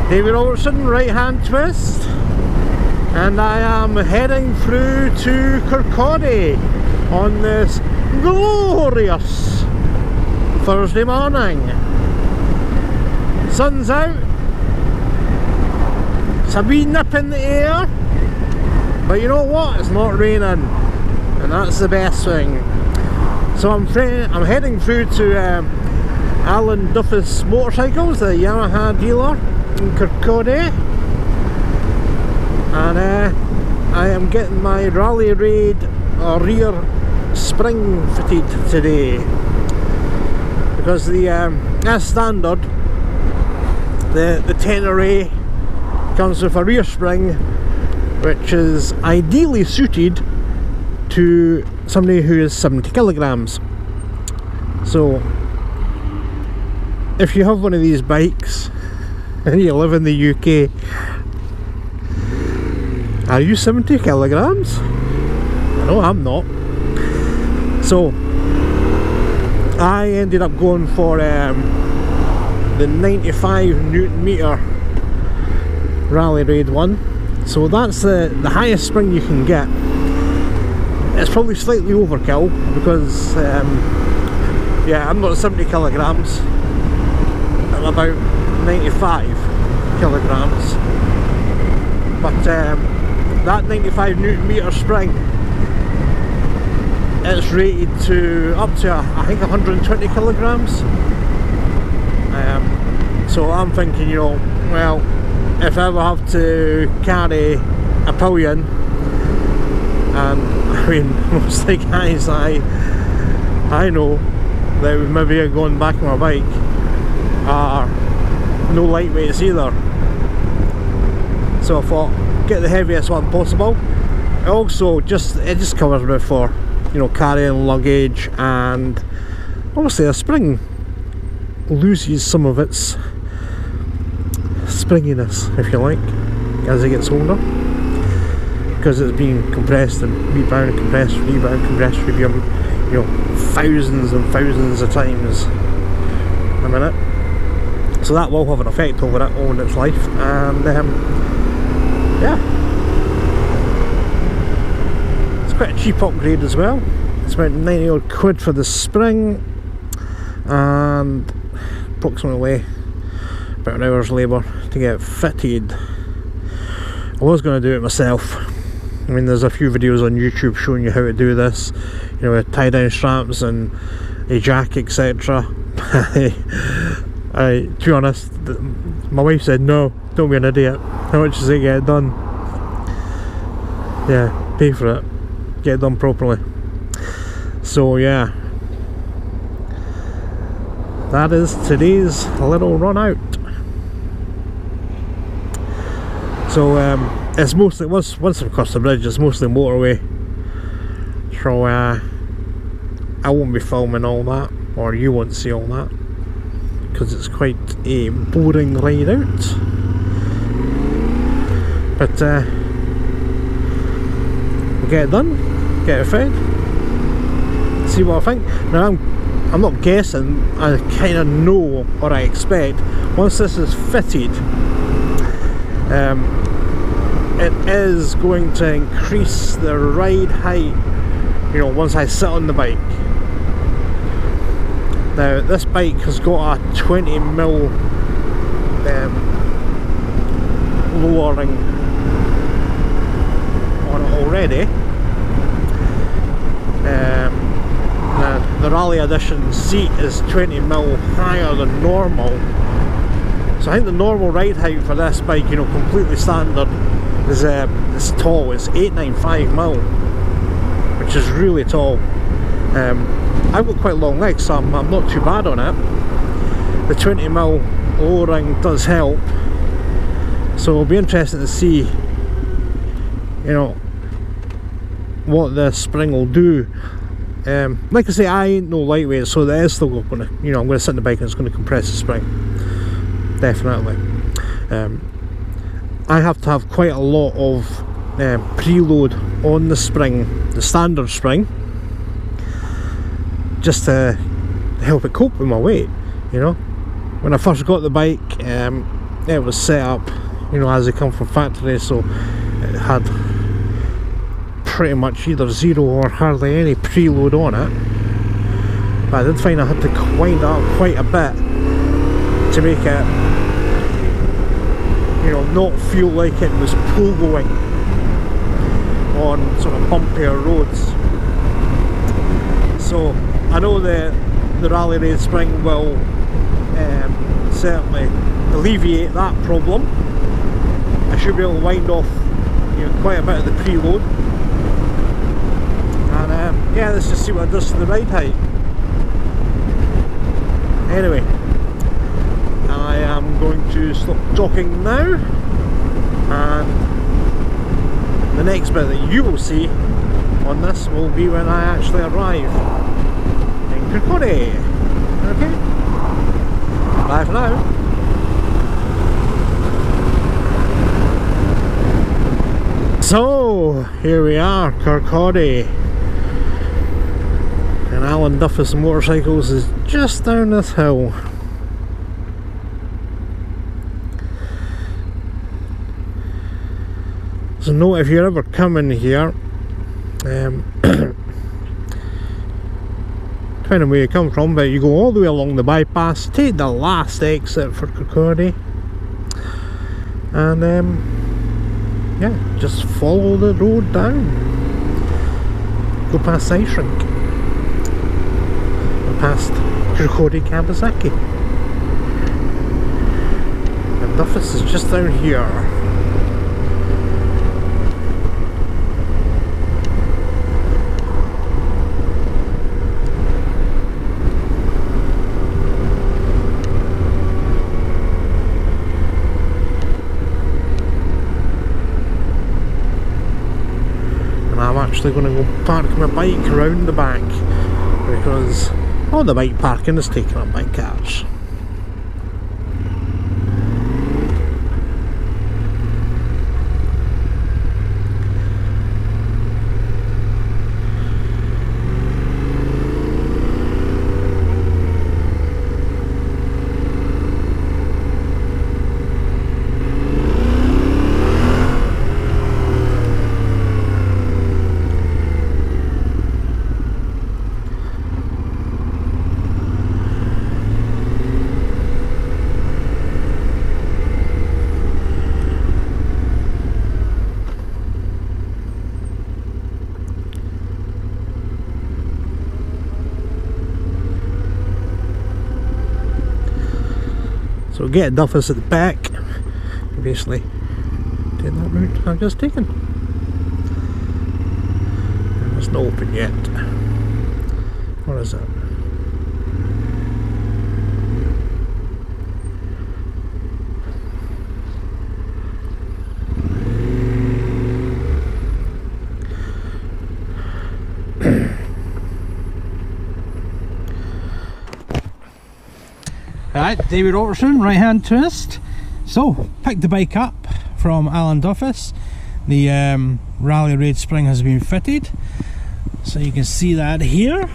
David Robertson, right hand twist, and I am heading through to Kirkcaldy on this glorious Thursday morning. Sun's out, it's a wee nip in the air, but you know what, it's not raining, and that's the best thing. So I'm heading through to Alan Duffus Motorcycles, the Yamaha dealer in Kirkcaldy, and I am getting my Rally Raid rear spring fitted today, because the as standard the Tenere comes with a rear spring which is ideally suited to somebody who is 70 kilograms. So if you have one of these bikes and you live in the UK, are you 70 kilograms? No, I'm not. So I ended up going for the 95 Newton meter Rally Raid one. So that's the highest spring you can get. It's probably slightly overkill because yeah, I'm not 70 kilograms, I'm about 95 kilograms, but that 95 Newton meter spring, it's rated to up to I think 120 kilograms. So I'm thinking, you know, well, if I ever have to carry a pillion, and I mean most of the guys I know that maybe are going back on my bike are no lightweights either. So I thought, get the heaviest one possible. Also, it just covers me for, you know, carrying luggage, and obviously a spring loses some of its springiness, if you like, as it gets older, because it's being compressed and rebound, compressed, rebound, compressed, rebound, you know, thousands and thousands of times a minute. So that will have an effect over it all in its life, and yeah, it's quite a cheap upgrade as well. It's about 90 odd quid for the spring, and approximately about an hour's labour to get fitted. I was going to do it myself. I mean, there's a few videos on YouTube showing you how to do this, you know, with tie down straps and a jack, etc. To be honest, my wife said, no, don't be an idiot, how much does it get done? Yeah, pay for it, get it done properly. So yeah, that is today's little run out. So it's mostly, once I've crossed the bridge, it's mostly motorway, so I won't be filming all that, or you won't see all that, because it's quite a boring ride out. But we'll get it done, get it fed, see what I think. Now I'm not guessing, I kind of know what I expect. Once this is fitted, it is going to increase the ride height, you know, once I sit on the bike. Now this bike has got a 20mm lowering on it already. The Rally Edition seat is 20mm higher than normal, so I think the normal ride height for this bike, you know, completely standard, is it's tall. It's 895mm, which is really tall. I've got quite long legs, so I'm not too bad on it. The 20mm lowering does help, so it'll be interesting to see, you know, what the spring will do. Like I say, I ain't no lightweight, so that is still going to, you know, I'm going to sit in the bike and it's going to compress the spring, definitely. I have to have quite a lot of preload on the spring, the standard spring, just to help it cope with my weight. You know, when I first got the bike, it was set up, you know, as they come from factory, so it had pretty much either zero or hardly any preload on it. But I did find I had to wind up quite a bit to make it, you know, not feel like it was pogoing on sort of bumpier roads. So I know the rally raid spring will certainly alleviate that problem. I should be able to wind off, you know, quite a bit of the preload. And yeah, let's just see what it does to the ride height. Anyway, I am going to stop talking now, and the next bit that you will see on this will be when I actually arrive in Kirkcaldy. Okay? Bye for now. So, here we are, Kirkcaldy. And Alan Duffus Motorcycles is just down this hill. So note, if you're ever coming here, depending where you come from, but you go all the way along the bypass, take the last exit for Kirkcaldy, and yeah, just follow the road down, go past Ice Rink, and past Kirkcaldy Kawasaki, and Duffus is just down here. I'm actually going to go park my bike around the back because all the bike parking is taken up by cars. So get Duffus at the back, basically take that route I've just taken. And it's not open yet. What is it? Alright, David Robertson, right hand twist. So, picked the bike up from Alan Duffus. The rally raid spring has been fitted. So you can see that here.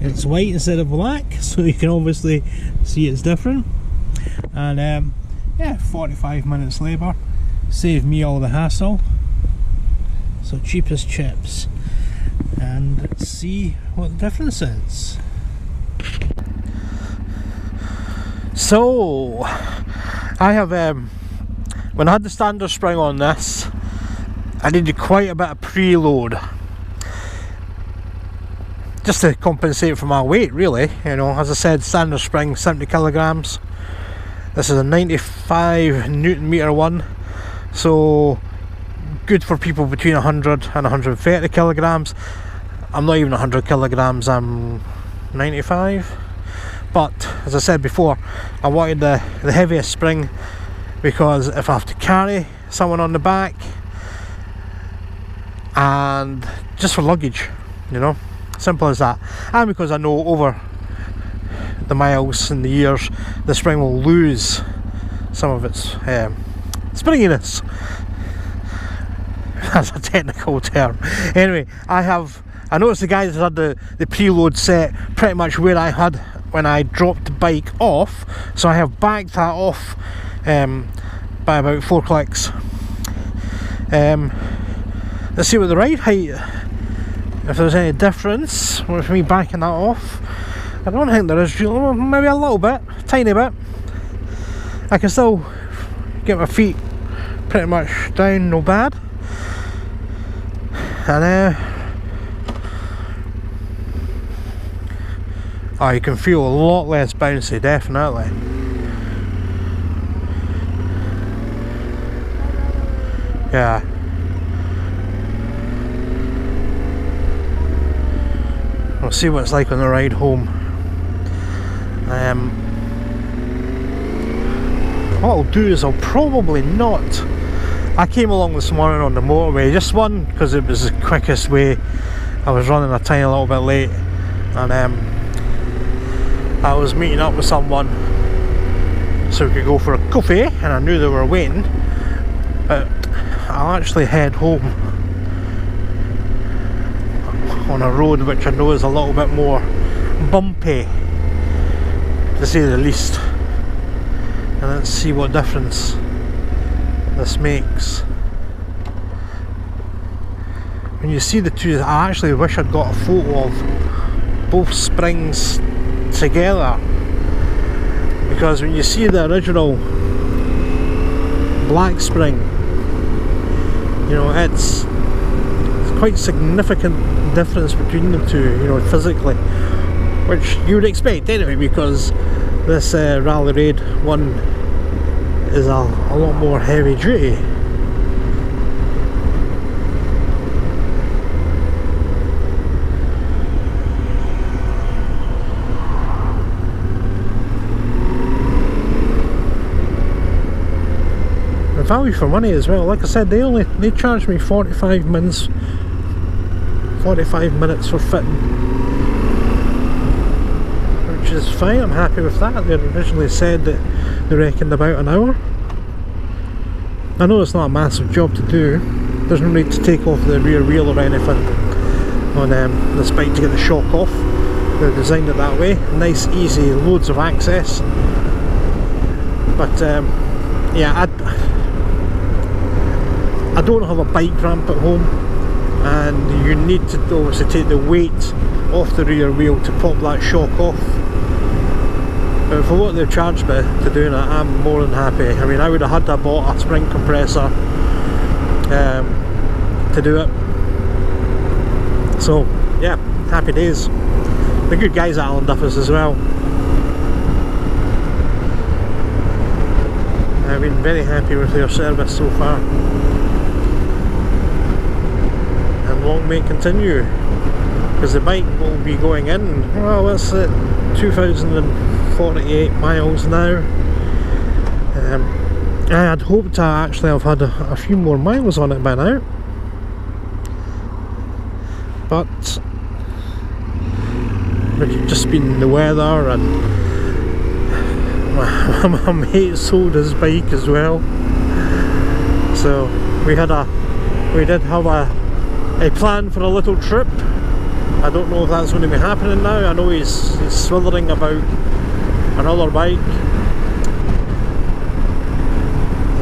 It's white instead of black, so you can obviously see it's different. And yeah, 45 minutes labour. Saved me all the hassle. So cheap as chips. And let's see what the difference is. So, I have, when I had the standard spring on this, I needed quite a bit of preload. Just to compensate for my weight, really. You know, as I said, standard spring, 70 kilograms. This is a 95 Newton meter one. So, good for people between 100 and 130 kilograms. I'm not even 100 kilograms, I'm 95. But as I said before, I wanted the heaviest spring because if I have to carry someone on the back, and just for luggage, you know, simple as that. And because I know over the miles and the years, the spring will lose some of its springiness. That's a technical term. Anyway, I noticed the guys had the preload set pretty much where I had when I dropped the bike off, so I have backed that off by about 4 clicks. Let's see what the ride height, if there's any difference with me backing that off. I don't think there is, maybe a little bit, tiny bit. I can still get my feet pretty much down, no bad. And oh, you can feel a lot less bouncy, definitely. Yeah. We'll see what it's like on the ride home. What I'll do is I'll probably not. I came along this morning on the motorway, just one, because it was the quickest way. I was running a tiny little bit late, and I was meeting up with someone so we could go for a coffee, and I knew they were waiting. But I'll actually head home on a road which I know is a little bit more bumpy, to say the least. And let's see what difference this makes. When you see the two, I actually wish I'd got a photo of both springs together, because when you see the original black spring, you know, it's quite significant difference between the two, you know, physically, which you would expect anyway, because this Rally Raid one is a lot more heavy duty. The value for money as well. Like I said, they charged me 45 minutes for fitting, which is fine. I'm happy with that. They originally said that they reckoned about an hour. I know it's not a massive job to do. There's no need to take off the rear wheel or anything on this bike to get the shock off. They designed it that way. Nice, easy, loads of access. But yeah, I don't have a bike ramp at home, and you need to obviously take the weight off the rear wheel to pop that shock off. But for what they've charged me to doing it, I'm more than happy. I mean, I would have had to have bought a spring compressor to do it. So yeah, happy days. The good guys at Alan Duffus as well. I've been very happy with their service so far. And long may it continue, because the bike will be going in, well, it's at 2,048 miles now. I had hoped to actually have had a few more miles on it by now, but it's just been the weather, and my mate sold his bike as well, so we did have a plan for a little trip. I don't know if that's going to be happening now. I know he's slithering about another bike.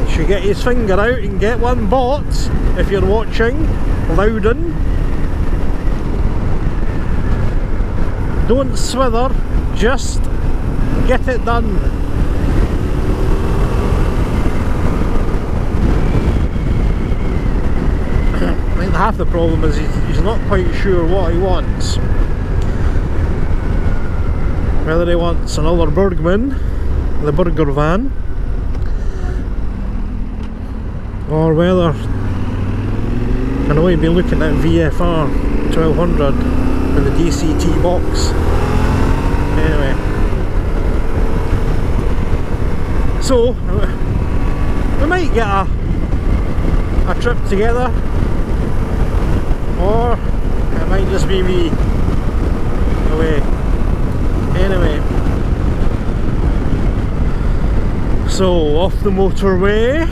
He should get his finger out and get one bought, if you're watching, Loudon. Don't swither, just get it done. I think half the problem is he's not quite sure what he wants. Whether he wants another Bergman, the burger van, or whether, I know he'd be looking at VFR 1200 with the DCT box. Anyway, so we might get a trip together, or it might just be me away. Anyway, so off the motorway.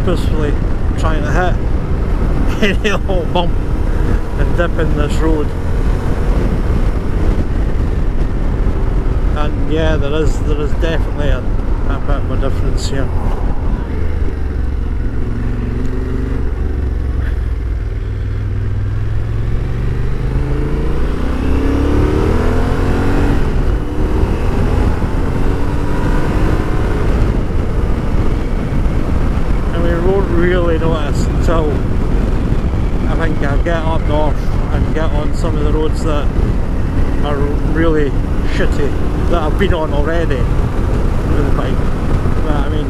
purposefully trying to hit any little bump and dip in this road. And yeah, there is definitely a bit of a difference here. Really notice until I think I get up north and get on some of the roads that are really shitty that I've been on already with the bike. But I mean,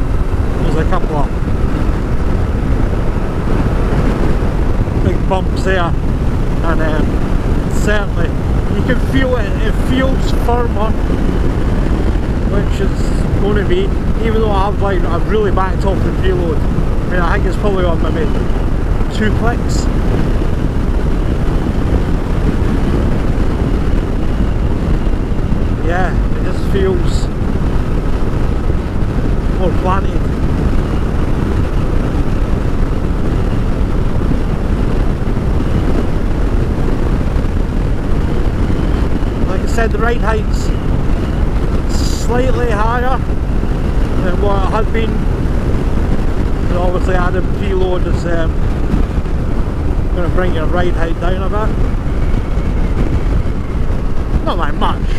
there's a couple of big bumps there, and certainly you can feel it. It feels firmer, which is going to be, even though I've really backed off the preload. I mean, I think it's probably on maybe 2 clicks. Yeah, it just feels more planted. Like I said, the ride height's slightly higher than what it had been. Obviously adding preload is going to bring your ride height down a bit. Not that much.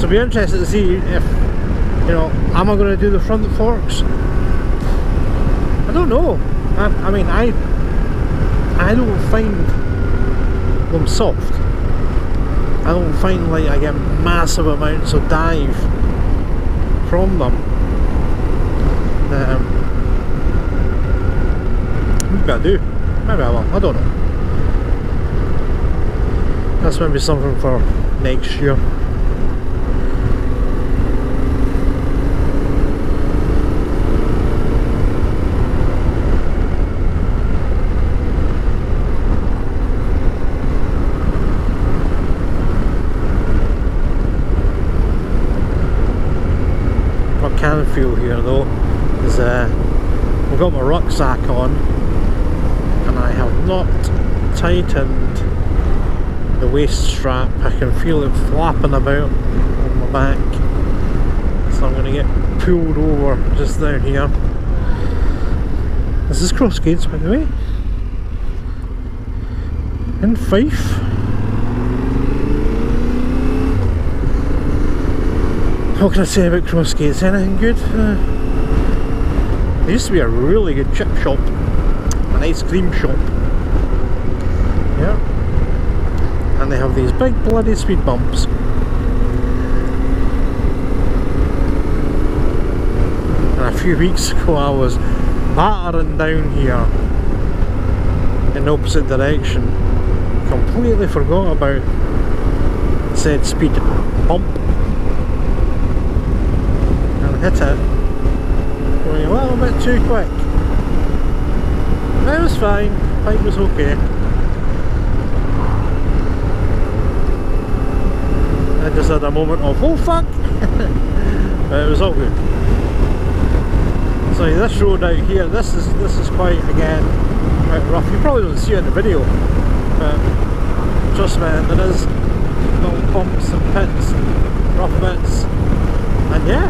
I'd be interested to see if, you know, am I going to do the front forks? I don't know. I mean, I don't find them soft. I don't find like I get massive amounts of dive from them. Maybe I do. Maybe I will. I don't know. That's maybe something for next year. Can feel here though is I've got my rucksack on and I have not tightened the waist strap. I can feel it flapping about on my back, so I'm going to get pulled over just down here. This is Crossgates, by the way, in Fife. What can I say about Crossgates? Anything good? There used to be a really good chip shop, an ice cream shop. Yeah. And they have these big bloody speed bumps. And a few weeks ago I was battering down here in the opposite direction. Completely forgot about said speed bump. Hit it going a little bit too quick. It was fine, bike was okay. I just had a moment of oh fuck, but it was all good. So this road out here, this is quite, again, quite rough. You probably don't see it in the video, but trust me, there is little bumps and pits and rough bits, and yeah,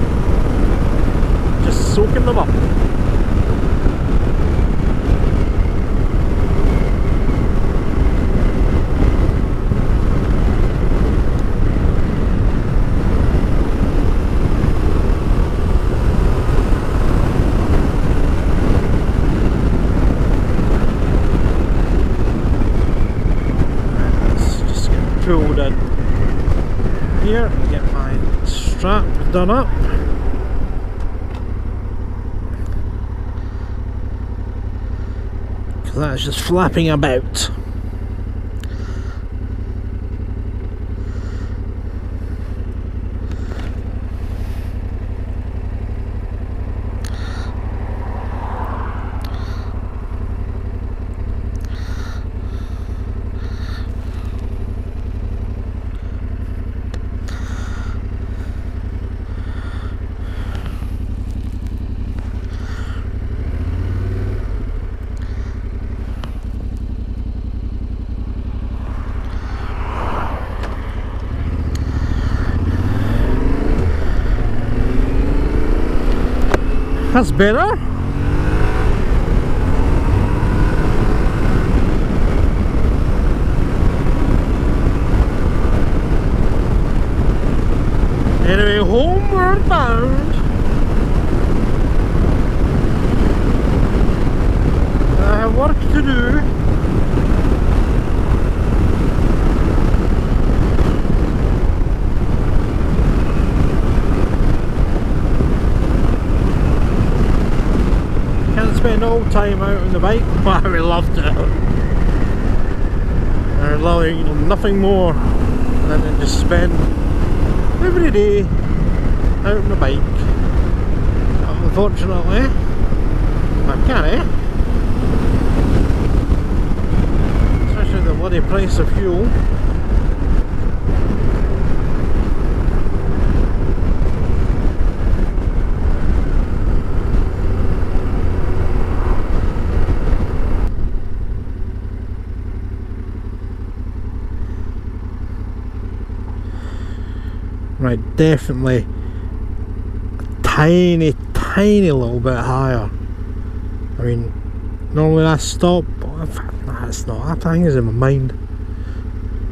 just soaking them up. Let's just get pulled in here and get my strap done up. So that's just flapping about. That's better. Anyway, homeward bound. I have work to do. Spend all time out on the bike, but I would love to. I would love, you know, nothing more than to just spend every day out on the bike. Unfortunately, I can't, especially the bloody price of fuel. Right, definitely a tiny little bit higher. I mean, normally I stop, but nah, it's not. That thing is in my mind.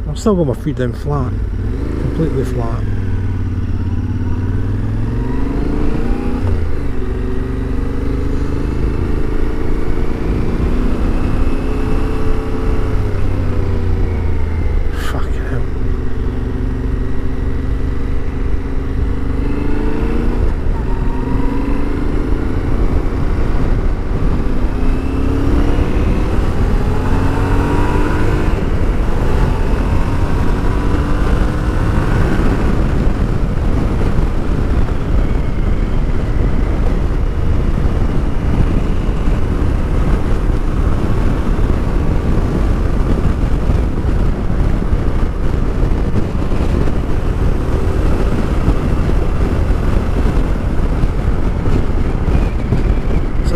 I've still got my feet down flat, completely flat.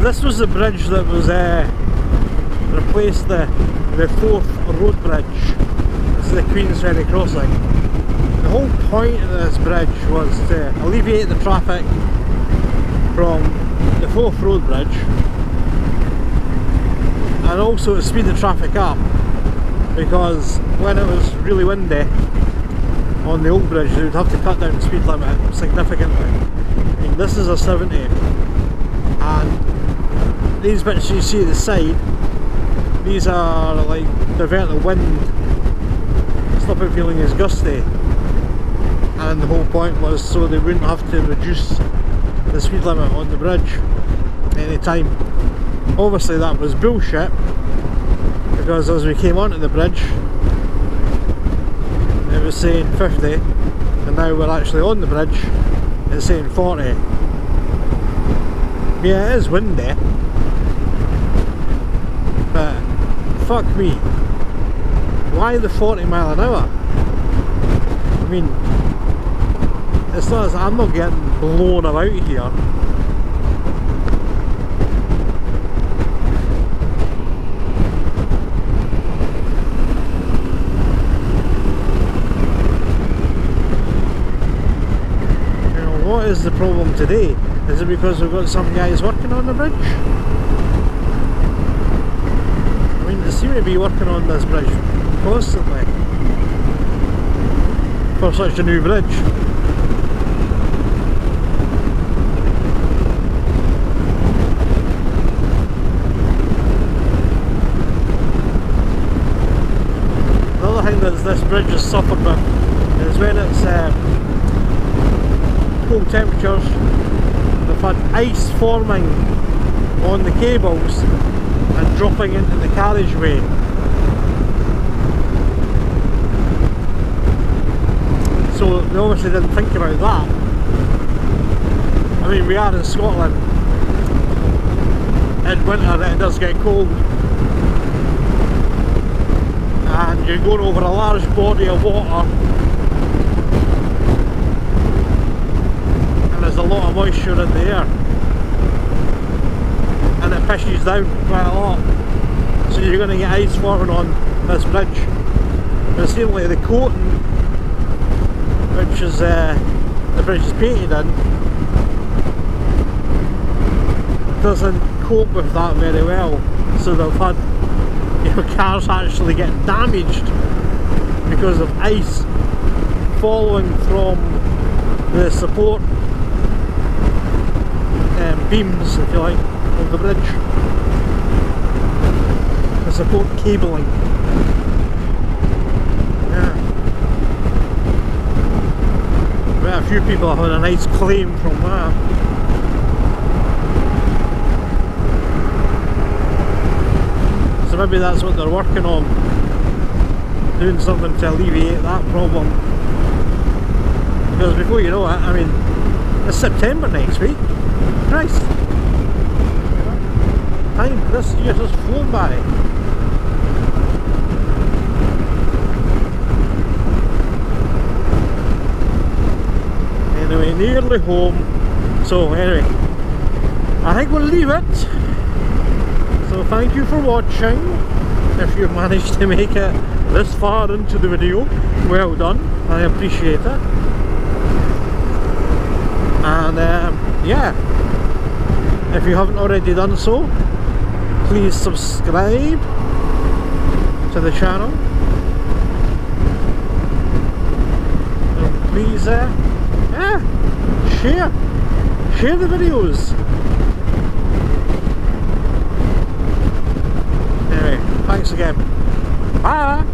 This was the bridge that was replaced the 4th road bridge. This is the Queensferry crossing. The whole point of this bridge was to alleviate the traffic from the 4th road bridge and also to speed the traffic up, because when it was really windy on the old bridge they would have to cut down the speed limit significantly. I mean, this is a 70 and these bits you see at the side, these are like divert the wind, stop it feeling as gusty, and the whole point was so they wouldn't have to reduce the speed limit on the bridge any time. Obviously that was bullshit, because as we came onto the bridge it was saying 50 and now we're actually on the bridge, it's saying 40. Yeah, it is windy, but fuck me, why the 40 mile an hour? I mean, it's not as I'm not getting blown about here. You know, what is the problem today? Is it because we've got some guys working on the bridge? I mean, they seem to be working on this bridge constantly for such a new bridge. Another thing that this bridge has suffered with is when it's cold temperatures. We've had ice forming on the cables and dropping into the carriageway. So they obviously didn't think about that. I mean, we are in Scotland. In winter it does get cold. And you're going over a large body of water. And there's a lot of moisture in the air. And it pushes down quite a lot. So you're going to get ice forming on this bridge. And it seems like the coating, which is the bridge is painted in, doesn't cope with that very well. So they've had, you know, cars actually get damaged because of ice falling from the support beams, if you like, of the bridge. The support cabling. Yeah. But a few people have had a nice claim from that. So maybe that's what they're working on, doing something to alleviate that problem. Because before you know it, I mean, it's September next week. Christ! Time this year has flown by. Anyway, nearly home. So anyway, I think we'll leave it. So thank you for watching. If you've managed to make it this far into the video, well done. I appreciate it. And yeah, if you haven't already done so, please subscribe to the channel. And please yeah, share the videos. Anyway, thanks again. Bye!